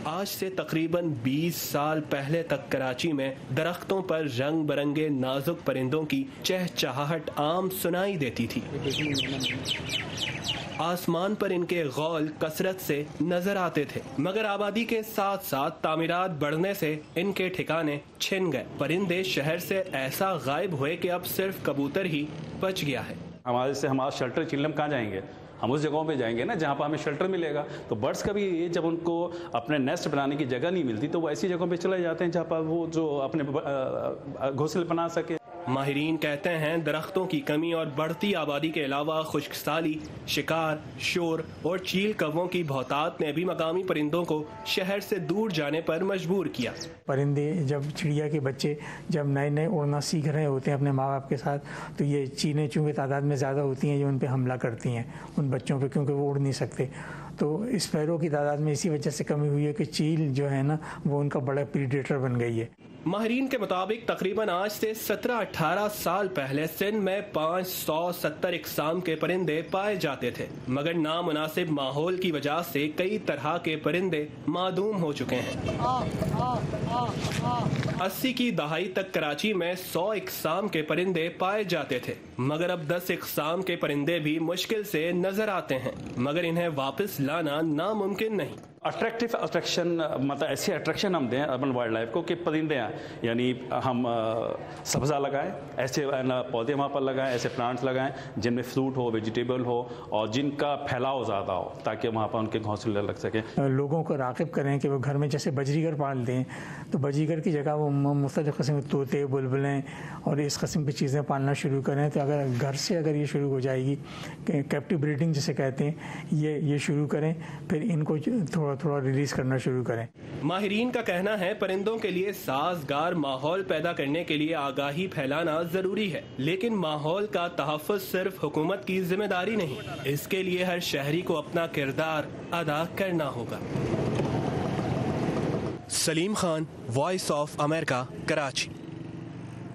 آج سے تقریباً 20 سال پہلے تک کراچی میں درختوں پر رنگ برنگے نازک پرندوں کی چہچہاہٹ عام سنائی دیتی تھی۔ آسمان پر ان کے غول کثرت سے نظر آتے تھے، مگر آبادی کے ساتھ ساتھ تعمیرات بڑھنے سے ان کے ٹھکانے چھن گئے۔ پرندے شہر سے ایسا غائب ہوئے کہ اب صرف کبوتر ہی بچ گیا ہے۔ ہمارا شیلٹر چلنے ہم کہاں جائیں گے؟ ہم اس جگہوں پہ جائیں گے نا جہاں پہ ہمیں شیلٹر ملے گا۔ تو برڈس کا بھی یہ جب ان کو اپنے نیسٹ بنانے کی جگہ نہیں ملتی تو وہ ایسی جگہوں پہ چلے جاتے ہیں جہاں پر وہ جو اپنے گھونسلے بنا سکے۔ ماہرین کہتے ہیں درختوں کی کمی اور بڑھتی آبادی کے علاوہ خشک سالی، شکار، شور اور چیل کووں کی بہتات نے بھی مقامی پرندوں کو شہر سے دور جانے پر مجبور کیا۔ پرندے جب چڑیا کے بچے جب نئے نئے اڑنا سیکھ رہے ہوتے ہیں اپنے ماں باپ کے ساتھ، تو یہ چیلیں چونکہ تعداد میں زیادہ ہوتی ہیں جو ان پہ حملہ کرتی ہیں ان بچوں پہ، کیونکہ وہ اڑ نہیں سکتے۔ تو اسپیرو کی تعداد میں اسی وجہ سے کمی ہوئی ہے کہ چیل جو ہے نا وہ ان کا بڑا پریڈیٹر بن گئی ہے۔ ماہرین کے مطابق تقریباً آج سے 17-18 سال پہلے سندھ میں 570 اقسام کے پرندے پائے جاتے تھے، مگر نامناسب ماحول کی وجہ سے کئی طرح کے پرندے معدوم ہو چکے ہیں۔ 80 کی دہائی تک کراچی میں 100 اقسام کے پرندے پائے جاتے تھے، مگر اب 10 اقسام کے پرندے بھی مشکل سے نظر آتے ہیں، مگر انہیں واپس لانا ناممکن نہیں۔ اٹریکشن مطلب ایسی اٹریکشن ہم دیں اربن وائلڈ لائف کو کہ پرندے ہیں، یعنی ہم سبزہ لگائیں، ایسے پودے وہاں پر لگائیں، ایسے پلانٹس لگائیں جن میں فروٹ ہو، ویجیٹیبل ہو اور جن کا پھیلاؤ زیادہ ہو تاکہ وہاں پر ان کے گھونسلے لگ سکیں۔ لوگوں کو راغب کریں کہ وہ گھر میں جیسے بجریگر پالتے ہیں تو بجریگر کی جگہ وہ مختلف قسم کے طوطے، بلبلیں اور اس قسم کی چیزیں پالنا شروع کریں۔ تو اگر گھر سے اگر یہ شروع ہو جائے گی کیپٹیو بریڈنگ جسے کہتے ہیں، یہ شروع کریں، پھر ان کو تھوڑا ریلیز کرنا شروع کریں۔ ماہرین کا کہنا ہے پرندوں کے لیے سازگار ماحول پیدا کرنے کے لیے آگاہی پھیلانا ضروری ہے، لیکن ماحول کا تحفظ صرف حکومت کی ذمہ داری نہیں، اس کے لیے ہر شہری کو اپنا کردار ادا کرنا ہوگا۔ Saleem Khan, Voice of America, Karachi.